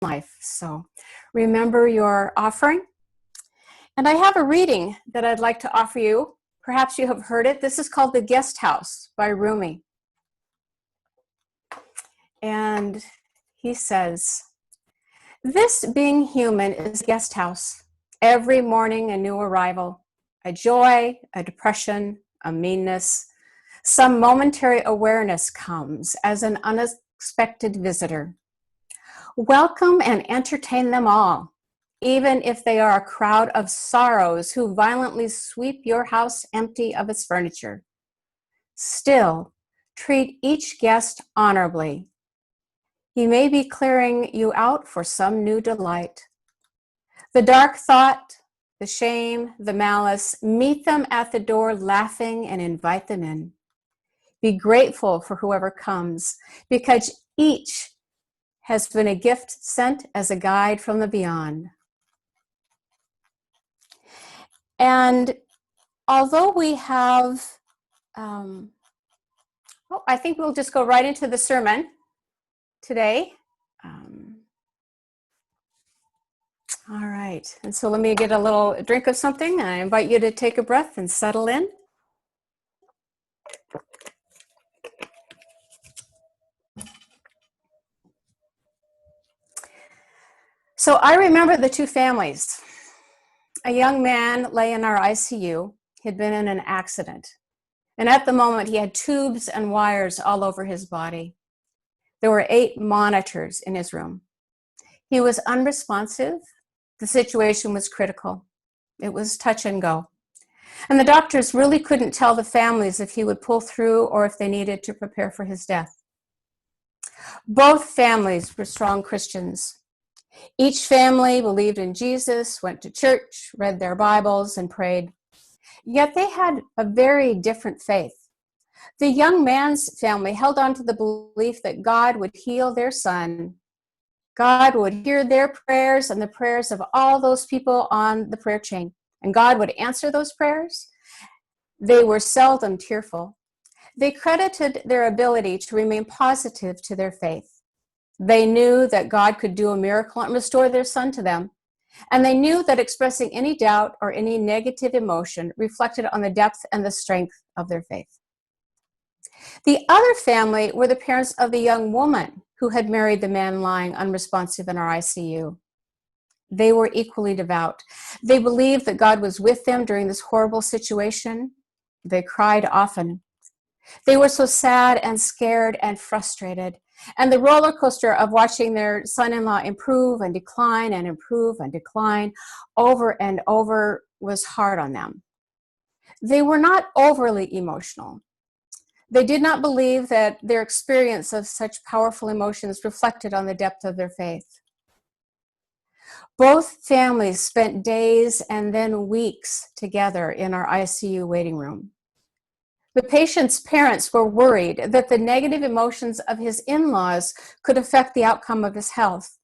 life. So remember your offering. And I have a reading that I'd like to offer you. Perhaps you have heard it. This is called The Guest House by Rumi. And he says, "This being human is a guest house. Every morning a new arrival, a joy, a depression, a meanness. Some momentary awareness comes as an unexpected visitor. Welcome and entertain them all, even if they are a crowd of sorrows who violently sweep your house empty of its furniture. Still, treat each guest honorably. He may be clearing you out for some new delight. The dark thought, the shame, the malice, meet them at the door laughing and invite them in. Be grateful for whoever comes, because each has been a gift sent as a guide from the beyond." And although we have, I think we'll just go right into the sermon today. All right, and so let me get a little drink of something. I invite you to take a breath and settle in. So I remember the two families. A young man lay in our ICU. He had been in an accident. And at the moment, he had tubes and wires all over his body. There were 8 monitors in his room. He was unresponsive. The situation was critical. It was touch and go. And the doctors really couldn't tell the families if he would pull through or if they needed to prepare for his death. Both families were strong Christians. Each family believed in Jesus, went to church, read their Bibles, and prayed. Yet they had a very different faith. The young man's family held on to the belief that God would heal their son. God would hear their prayers and the prayers of all those people on the prayer chain, and God would answer those prayers. They were seldom tearful. They credited their ability to remain positive to their faith. They knew that God could do a miracle and restore their son to them. And they knew that expressing any doubt or any negative emotion reflected on the depth and the strength of their faith. The other family were the parents of the young woman who had married the man lying unresponsive in our ICU. They were equally devout. They believed that God was with them during this horrible situation. They cried often. They were so sad and scared and frustrated. And the roller coaster of watching their son-in-law improve and decline and improve and decline over and over was hard on them. They were not overly emotional. They did not believe that their experience of such powerful emotions reflected on the depth of their faith. Both families spent days and then weeks together in our ICU waiting room. The patient's parents were worried that the negative emotions of his in-laws could affect the outcome of his health.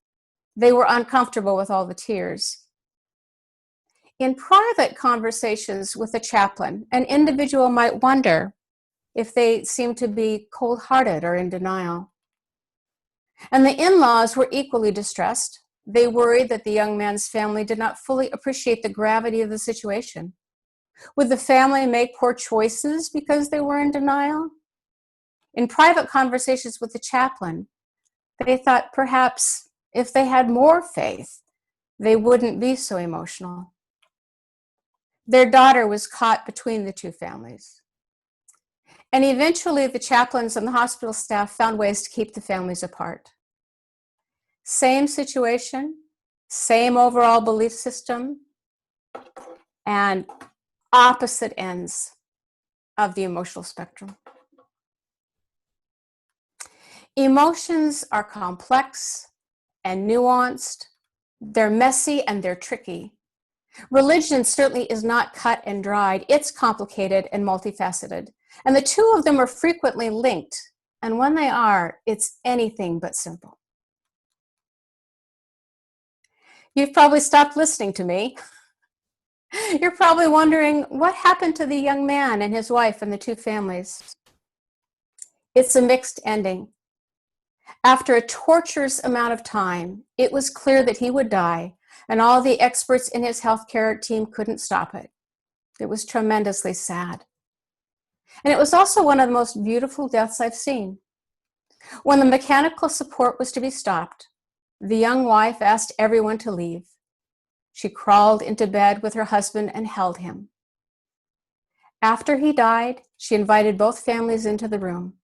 They were uncomfortable with all the tears. In private conversations with a chaplain, an individual might wonder if they seemed to be cold-hearted or in denial. And the in-laws were equally distressed. They worried that the young man's family did not fully appreciate the gravity of the situation. Would the family make poor choices because they were in denial? In private conversations with the chaplain, they thought perhaps if they had more faith, they wouldn't be so emotional. Their daughter was caught between the two families. And eventually the chaplains and the hospital staff found ways to keep the families apart. Same situation, same overall belief system, and opposite ends of the emotional spectrum. Emotions are complex and nuanced. They're messy and they're tricky. Religion certainly is not cut and dried. It's complicated and multifaceted. And the two of them are frequently linked. And when they are, it's anything but simple. You've probably stopped listening to me. You're probably wondering what happened to the young man and his wife and the two families. It's a mixed ending. After a torturous amount of time, it was clear that he would die, and all the experts in his healthcare team couldn't stop it. It was tremendously sad. And it was also one of the most beautiful deaths I've seen. When the mechanical support was to be stopped, the young wife asked everyone to leave. She crawled into bed with her husband and held him. After he died, she invited both families into the room.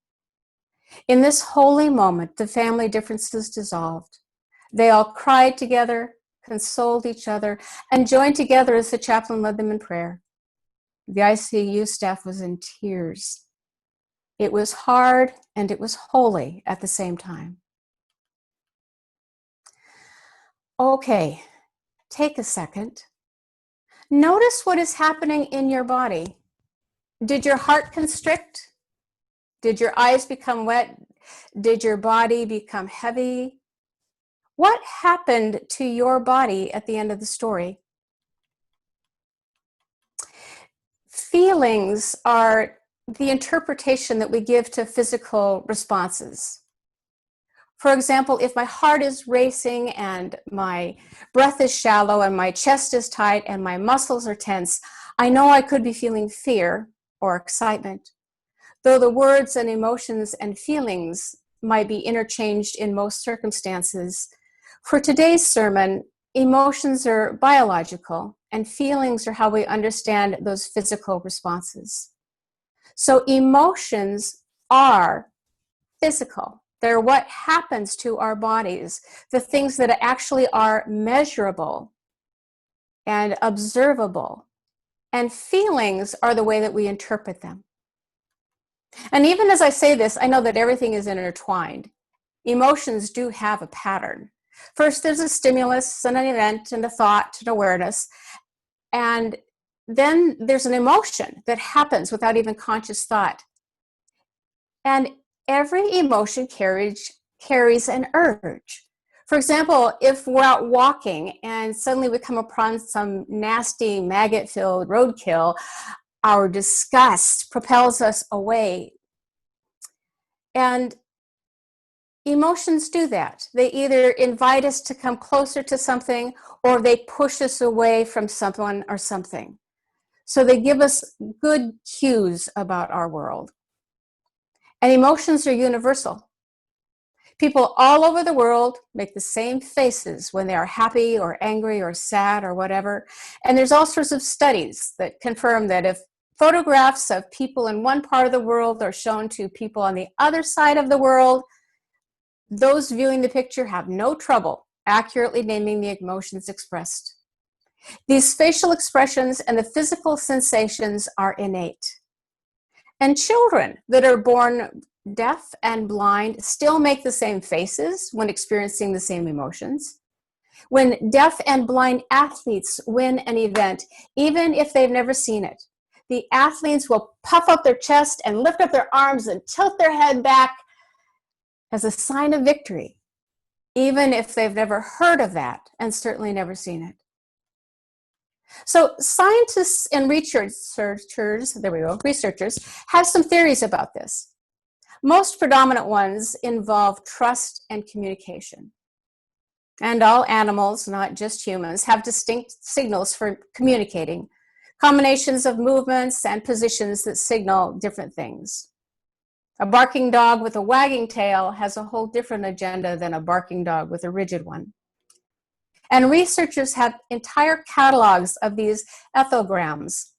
In this holy moment, the family differences dissolved. They all cried together, consoled each other, and joined together as the chaplain led them in prayer. The ICU staff was in tears. It was hard and it was holy at the same time. Okay, take a second. Notice what is happening in your body. Did your heart constrict? Did your eyes become wet? Did your body become heavy? What happened to your body at the end of the story? Feelings are the interpretation that we give to physical responses. For example, if my heart is racing and my breath is shallow and my chest is tight and my muscles are tense, I know I could be feeling fear or excitement. Though the words and emotions and feelings might be interchanged in most circumstances, for today's sermon, emotions are biological and feelings are how we understand those physical responses. So emotions are physical. They're what happens to our bodies, the things that actually are measurable and observable. And feelings are the way that we interpret them. And even as I say this, I know that everything is intertwined. Emotions do have a pattern. First, there's a stimulus and an event and a thought and awareness. And then there's an emotion that happens without even conscious thought. And every emotion carries an urge. For example, if we're out walking and suddenly we come upon some nasty maggot-filled roadkill, our disgust propels us away. And emotions do that. They either invite us to come closer to something or they push us away from someone or something. So they give us good cues about our world. And emotions are universal. People all over the world make the same faces when they are happy or angry or sad or whatever. And there's all sorts of studies that confirm that if photographs of people in one part of the world are shown to people on the other side of the world, those viewing the picture have no trouble accurately naming the emotions expressed. These facial expressions and the physical sensations are innate. And children that are born deaf and blind still make the same faces when experiencing the same emotions. When deaf and blind athletes win an event, even if they've never seen it, the athletes will puff up their chest and lift up their arms and tilt their head back as a sign of victory, even if they've never heard of that and certainly never seen it. So scientists and researchers have some theories about this. Most predominant ones involve trust and communication. And all animals, not just humans, have distinct signals for communicating, combinations of movements and positions that signal different things. A barking dog with a wagging tail has a whole different agenda than a barking dog with a rigid one. And researchers have entire catalogs of these ethograms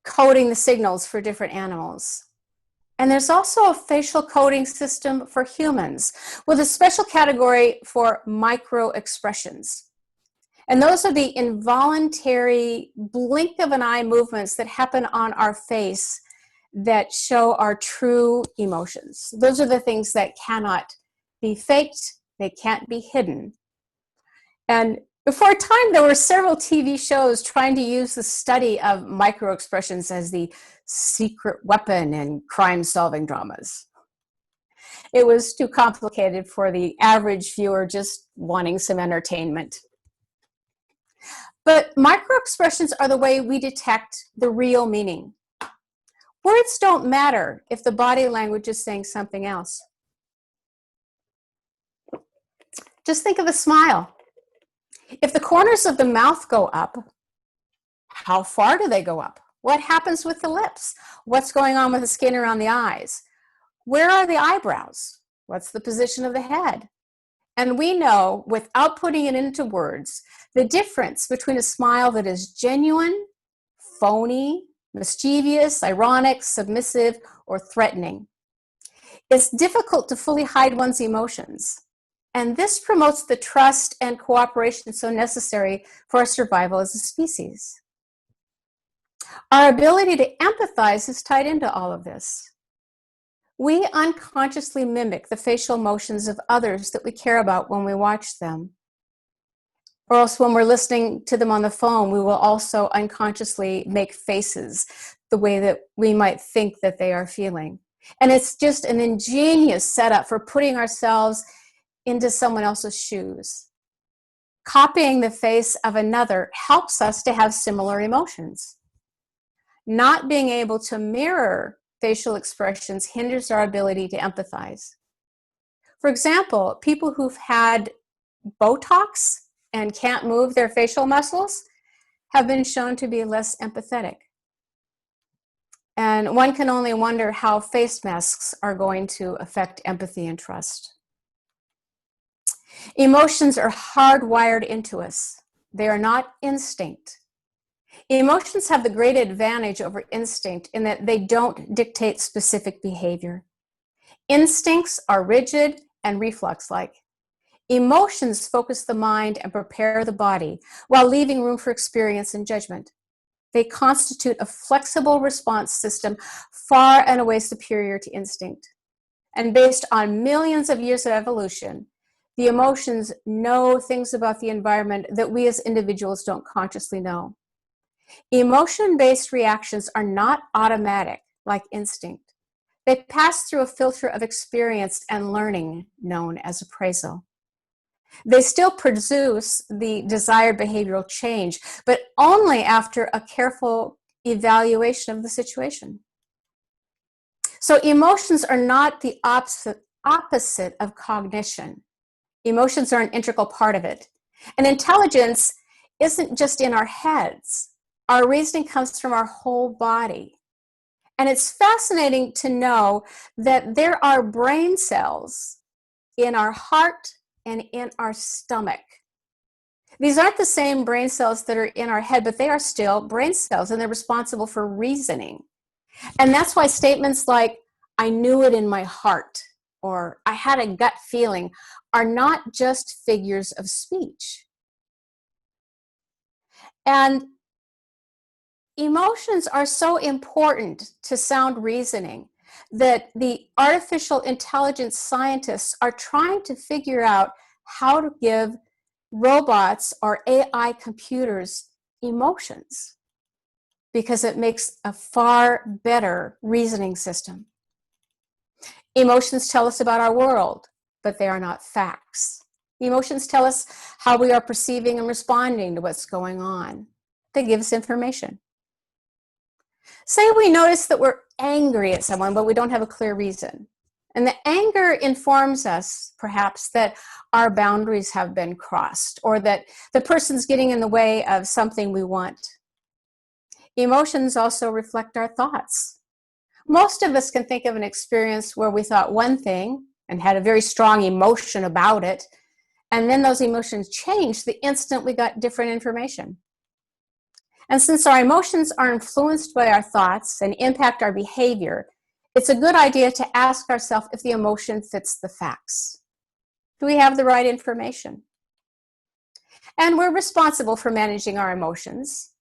coding the signals for different animals. And there's also a facial coding system for humans with a special category for micro expressions. And those are the involuntary blink of an eye movements that happen on our face that show our true emotions. Those are the things that cannot be faked, they can't be hidden. And before a time, there were several TV shows trying to use the study of microexpressions as the secret weapon in crime-solving dramas. It was too complicated for the average viewer just wanting some entertainment. But microexpressions are the way we detect the real meaning. Words don't matter if the body language is saying something else. Just think of a smile. If the corners of the mouth go up, how far do they go up? What happens with the lips? What's going on with the skin around the eyes? Where are the eyebrows? What's the position of the head? And we know, without putting it into words, the difference between a smile that is genuine, phony, mischievous, ironic, submissive, or threatening. It's difficult to fully hide one's emotions. And this promotes the trust and cooperation so necessary for our survival as a species. Our ability to empathize is tied into all of this. We unconsciously mimic the facial motions of others that we care about when we watch them. Or else when we're listening to them on the phone, we will also unconsciously make faces the way that we might think that they are feeling. And it's just an ingenious setup for putting ourselves into someone else's shoes. Copying the face of another helps us to have similar emotions. Not being able to mirror facial expressions hinders our ability to empathize. For example, people who've had Botox and can't move their facial muscles have been shown to be less empathetic. And one can only wonder how face masks are going to affect empathy and trust. Emotions are hardwired into us. They are not instinct. Emotions have the great advantage over instinct in that they don't dictate specific behavior. Instincts are rigid and reflex-like. Emotions focus the mind and prepare the body while leaving room for experience and judgment. They constitute a flexible response system far and away superior to instinct. And based on millions of years of evolution, the emotions know things about the environment that we as individuals don't consciously know. Emotion-based reactions are not automatic like instinct. They pass through a filter of experience and learning known as appraisal. They still produce the desired behavioral change, but only after a careful evaluation of the situation. So emotions are not the opposite of cognition. Emotions are an integral part of it. And intelligence isn't just in our heads. Our reasoning comes from our whole body. And it's fascinating to know that there are brain cells in our heart and in our stomach. These aren't the same brain cells that are in our head, but they are still brain cells, and they're responsible for reasoning. And that's why statements like, I knew it in my heart, or I had a gut feeling, are not just figures of speech. And emotions are so important to sound reasoning that the artificial intelligence scientists are trying to figure out how to give robots or AI computers emotions, because it makes a far better reasoning system. Emotions tell us about our world, but they are not facts. Emotions tell us how we are perceiving and responding to what's going on. They give us information. Say we notice that we're angry at someone, but we don't have a clear reason. And the anger informs us, perhaps, that our boundaries have been crossed, or that the person's getting in the way of something we want. Emotions also reflect our thoughts. Most of us can think of an experience where we thought one thing and had a very strong emotion about it, and then those emotions changed the instant we got different information. And since our emotions are influenced by our thoughts and impact our behavior, it's a good idea to ask ourselves if the emotion fits the facts. Do we have the right information? And we're responsible for managing our emotions.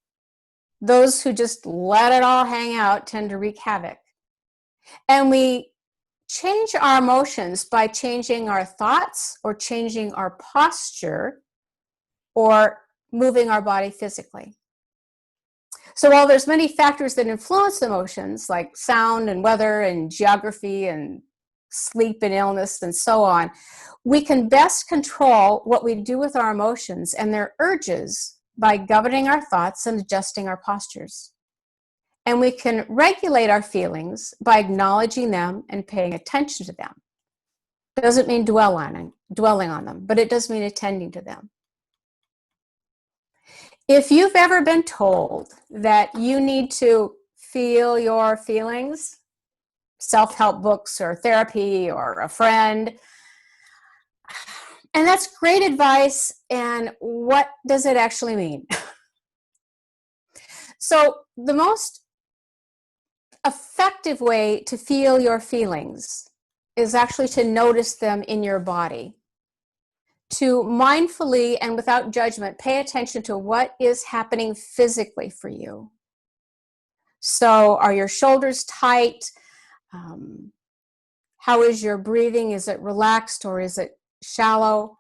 Those who just let it all hang out tend to wreak havoc. And we change our emotions by changing our thoughts or changing our posture or moving our body physically. So while there's many factors that influence emotions, like sound and weather and geography and sleep and illness and so on, we can best control what we do with our emotions and their urges by governing our thoughts and adjusting our postures. And we can regulate our feelings by acknowledging them and paying attention to them. It doesn't mean dwelling on them, but it does mean attending to them. If you've ever been told that you need to feel your feelings, self-help books or therapy or a friend, and that's great advice, and what does it actually mean? So the most effective way to feel your feelings is actually to notice them in your body. To mindfully and without judgment, pay attention to what is happening physically for you. So are your shoulders tight? How is your breathing? Is it relaxed or is it shallow?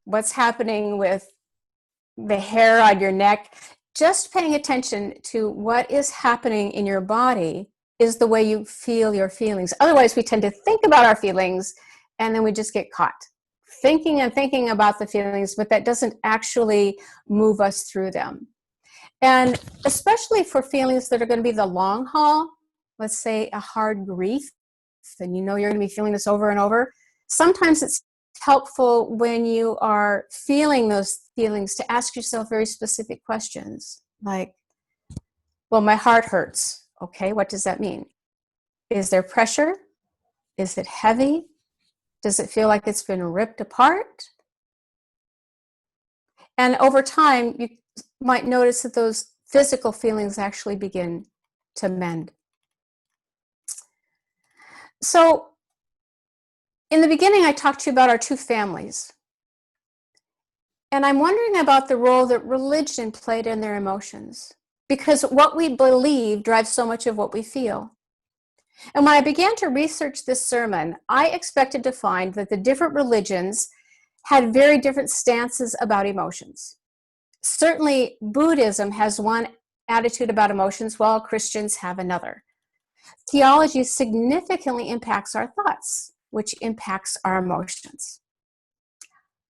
What's happening with the hair on your neck? Just paying attention to what is happening in your body is the way you feel your feelings. Otherwise, we tend to think about our feelings and then we just get caught thinking and thinking about the feelings, but that doesn't actually move us through them. And especially for feelings that are going to be the long haul, let's say a hard grief, and you know you're going to be feeling this over and over. Sometimes it's helpful when you are feeling those feelings to ask yourself very specific questions like, well, my heart hurts. Okay, what does that mean? Is there pressure? Is it heavy? Does it feel like it's been ripped apart? And over time, you might notice that those physical feelings actually begin to mend. So in the beginning, I talked to you about our two families. And I'm wondering about the role that religion played in their emotions, because what we believe drives so much of what we feel. And when I began to research this sermon, I expected to find that the different religions had very different stances about emotions. Certainly, Buddhism has one attitude about emotions, while Christians have another. Theology significantly impacts our thoughts, which impacts our emotions.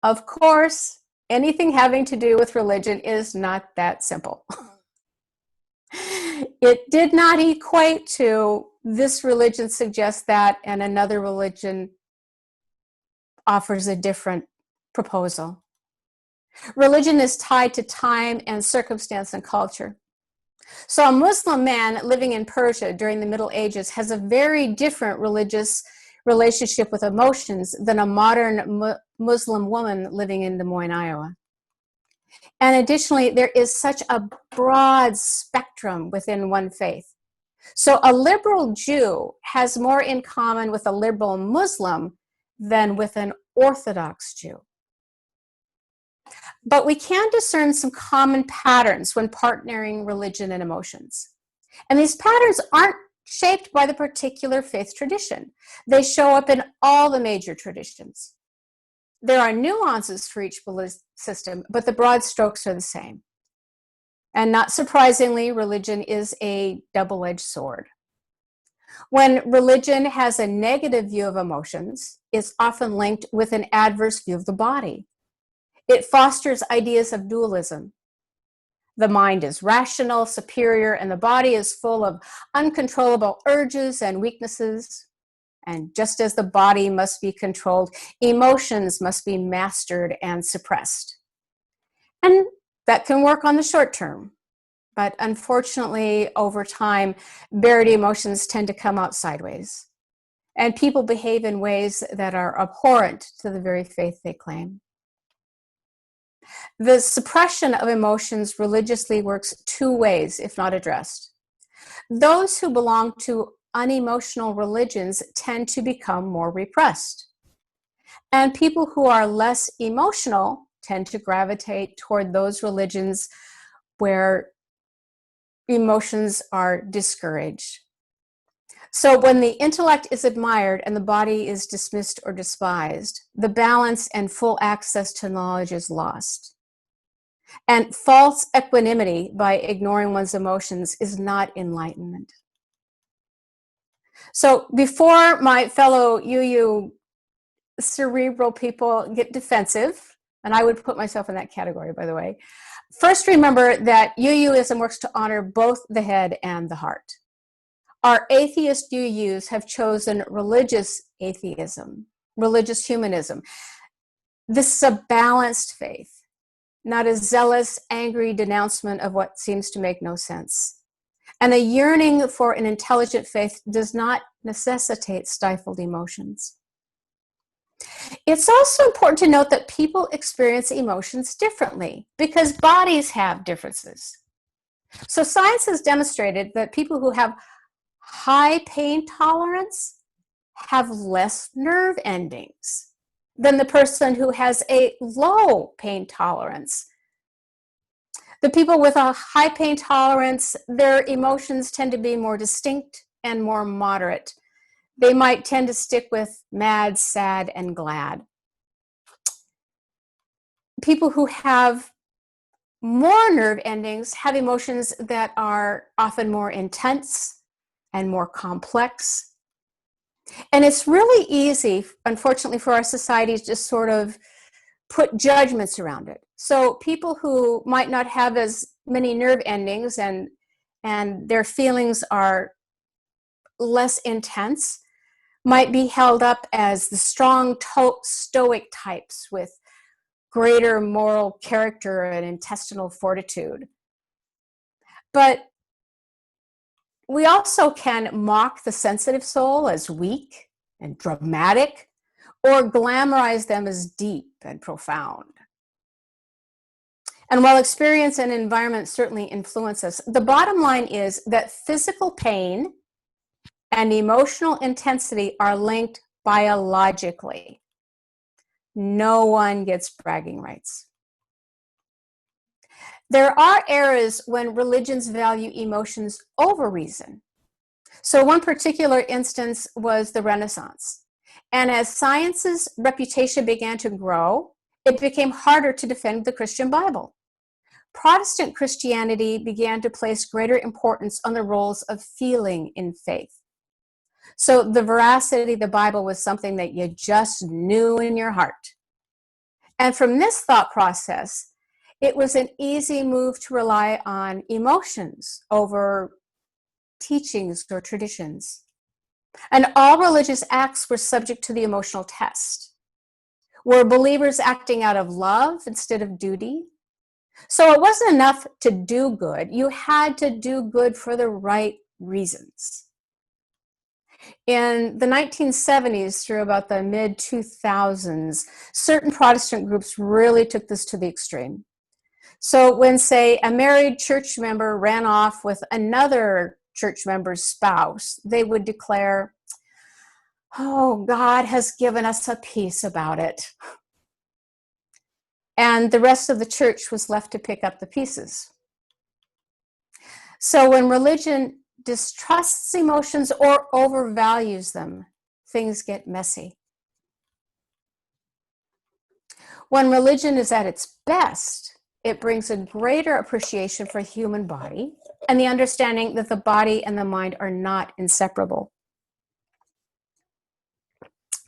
Of course, anything having to do with religion is not that simple. It did not equate to this religion suggests that and another religion offers a different proposal. Religion is tied to time and circumstance and culture. So a Muslim man living in Persia during the Middle Ages has a very different religious relationship with emotions than a modern Muslim woman living in Des Moines, Iowa. And additionally, there is such a broad spectrum within one faith. So a liberal Jew has more in common with a liberal Muslim than with an Orthodox Jew. But we can discern some common patterns when partnering religion and emotions. And these patterns aren't shaped by the particular faith tradition. They show up in all the major traditions. There are nuances for each belief system, but the broad strokes are the same. And not surprisingly, religion is a double-edged sword. When religion has a negative view of emotions, it's often linked with an adverse view of the body. It fosters ideas of dualism. The mind is rational, superior, and the body is full of uncontrollable urges and weaknesses. And just as the body must be controlled, emotions must be mastered and suppressed. And that can work on the short term. But unfortunately, over time, buried emotions tend to come out sideways. And people behave in ways that are abhorrent to the very faith they claim. The suppression of emotions religiously works two ways if not addressed. Those who belong to unemotional religions tend to become more repressed. And people who are less emotional tend to gravitate toward those religions where emotions are discouraged. So when the intellect is admired and the body is dismissed or despised, the balance and full access to knowledge is lost. And false equanimity by ignoring one's emotions is not enlightenment. So before my fellow UU cerebral people get defensive, and I would put myself in that category, by the way, First, remember that UUism works to honor both the head and the heart. Our atheist UUs have chosen religious atheism, religious humanism. This is a balanced faith, not a zealous, angry denouncement of what seems to make no sense. And a yearning for an intelligent faith does not necessitate stifled emotions. It's also important to note that people experience emotions differently because bodies have differences. So science has demonstrated that people who have high pain tolerance have less nerve endings than the person who has a low pain tolerance. The people with a high pain tolerance, their emotions tend to be more distinct and more moderate. They might tend to stick with mad, sad, and glad. People who have more nerve endings have emotions that are often more intense and more complex. And it's really easy, unfortunately, for our society to just sort of put judgments around it. So people who might not have as many nerve endings and their feelings are less intense might be held up as the strong stoic types with greater moral character and intestinal fortitude. But we also can mock the sensitive soul as weak and dramatic, or glamorize them as deep and profound. And while experience and environment certainly influence us, the bottom line is that physical pain and emotional intensity are linked biologically. No one gets bragging rights. There are eras when religions value emotions over reason. So one particular instance was the Renaissance. And as science's reputation began to grow, it became harder to defend the Christian Bible. Protestant Christianity began to place greater importance on the roles of feeling in faith. So the veracity of the Bible was something that you just knew in your heart. And from this thought process, it was an easy move to rely on emotions over teachings or traditions. And all religious acts were subject to the emotional test. Were believers acting out of love instead of duty? So it wasn't enough to do good. You had to do good for the right reasons. In the 1970s through about the mid-2000s, certain Protestant groups really took this to the extreme. So when, say, a married church member ran off with another church member's spouse, they would declare, "Oh, God has given us a peace about it." And the rest of the church was left to pick up the pieces. So when religion distrusts emotions or overvalues them, things get messy. When religion is at its best, it brings a greater appreciation for the human body and the understanding that the body and the mind are not inseparable.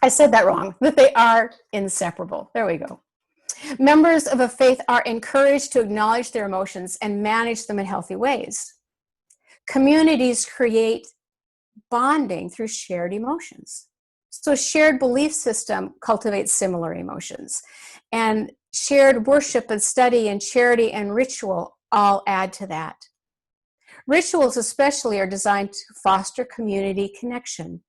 I said that wrong, that they are inseparable. There we go. Members of a faith are encouraged to acknowledge their emotions and manage them in healthy ways. Communities create bonding through shared emotions. So shared belief system cultivates similar emotions. And shared worship and study and charity and ritual all add to that. Rituals especially are designed to foster community connection.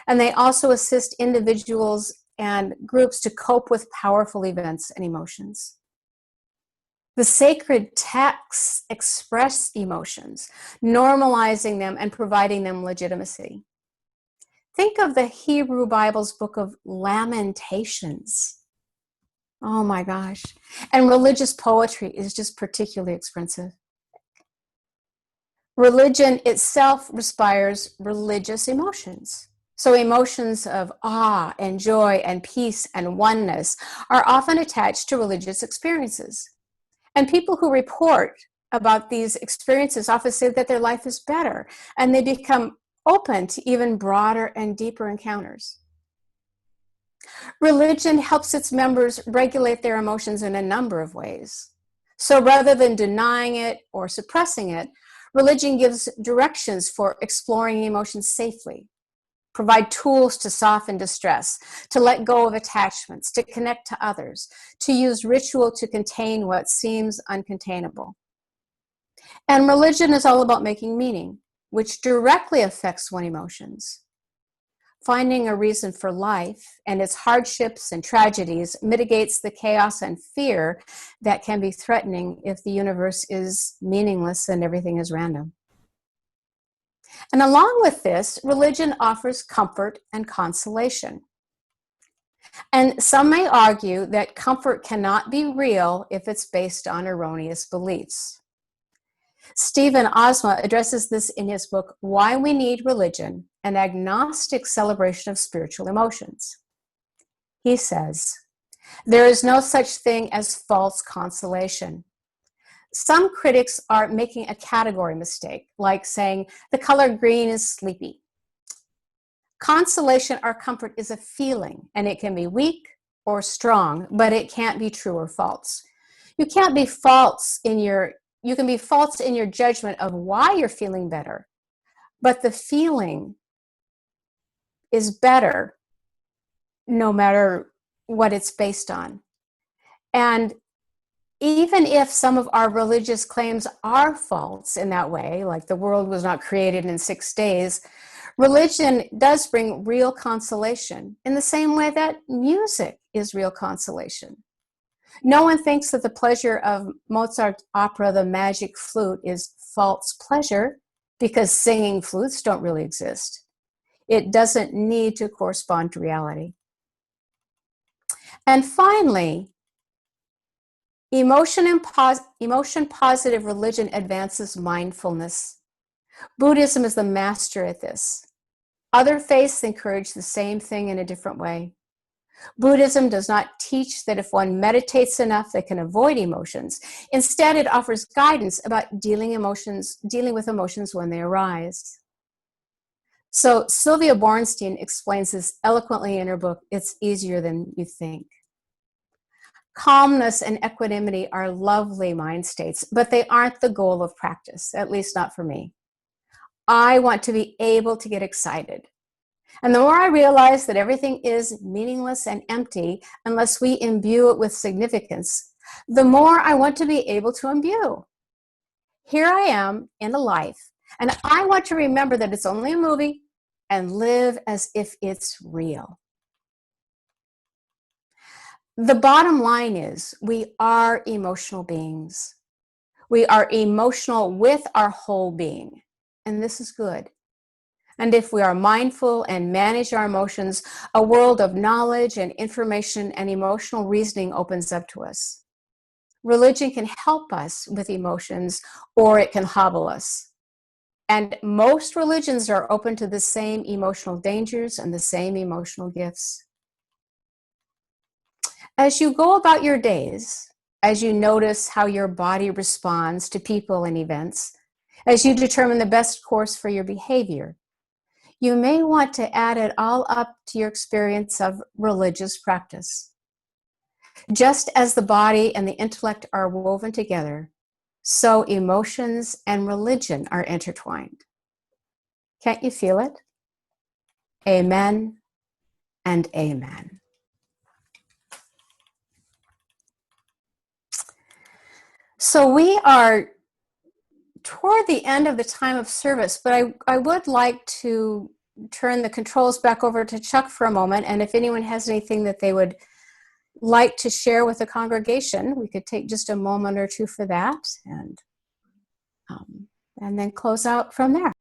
And they also assist individuals and groups to cope with powerful events and emotions. The sacred texts express emotions, normalizing them and providing them legitimacy. Think of the Hebrew Bible's book of Lamentations. Oh my gosh. And religious poetry is just particularly expressive. Religion itself inspires religious emotions. So emotions of awe and joy and peace and oneness are often attached to religious experiences. And people who report about these experiences often say that their life is better, and they become open to even broader and deeper encounters. Religion helps its members regulate their emotions in a number of ways. So rather than denying it or suppressing it, religion gives directions for exploring emotions safely, provide tools to soften distress, to let go of attachments, to connect to others, to use ritual to contain what seems uncontainable. And religion is all about making meaning, which directly affects one's emotions. Finding a reason for life and its hardships and tragedies mitigates the chaos and fear that can be threatening if the universe is meaningless and everything is random. And along with this, religion offers comfort and consolation. And some may argue that comfort cannot be real if it's based on erroneous beliefs. Stephen Ozma addresses this in his book, Why We Need Religion, an agnostic celebration of spiritual emotions. He says, there is no such thing as false consolation. Some critics are making a category mistake, like saying the color green is sleepy. Consolation or comfort is a feeling, and it can be weak or strong, but it can't be true or false. You can be false in your judgment of why you're feeling better, but the feeling is better no matter what it's based on. And even if some of our religious claims are false in that way, like the world was not created in 6 days, religion does bring real consolation in the same way that music is real consolation. No one thinks that the pleasure of Mozart's opera, The Magic Flute, is false pleasure because singing flutes don't really exist. It doesn't need to correspond to reality. And finally, emotion-positive religion advances mindfulness. Buddhism is the master at this. Other faiths encourage the same thing in a different way. Buddhism does not teach that if one meditates enough, they can avoid emotions. Instead, it offers guidance about dealing with emotions when they arise. So Sylvia Bornstein explains this eloquently in her book, It's Easier Than You Think. Calmness and equanimity are lovely mind states, but they aren't the goal of practice, at least not for me. I want to be able to get excited. And the more I realize that everything is meaningless and empty unless we imbue it with significance, the more I want to be able to imbue. Here I am in a life, and I want to remember that it's only a movie and live as if it's real. The bottom line is we are emotional beings. We are emotional with our whole being, and this is good. And if we are mindful and manage our emotions, a world of knowledge and information and emotional reasoning opens up to us. Religion can help us with emotions, or it can hobble us. And most religions are open to the same emotional dangers and the same emotional gifts. As you go about your days, as you notice how your body responds to people and events, as you determine the best course for your behavior, you may want to add it all up to your experience of religious practice. Just as the body and the intellect are woven together, so emotions and religion are intertwined. Can't you feel it? Amen and amen. So we are toward the end of the time of service, but I would like to turn the controls back over to Chuck for a moment, and if anyone has anything that they would like to share with the congregation, we could take just a moment or two for that, and then close out from there.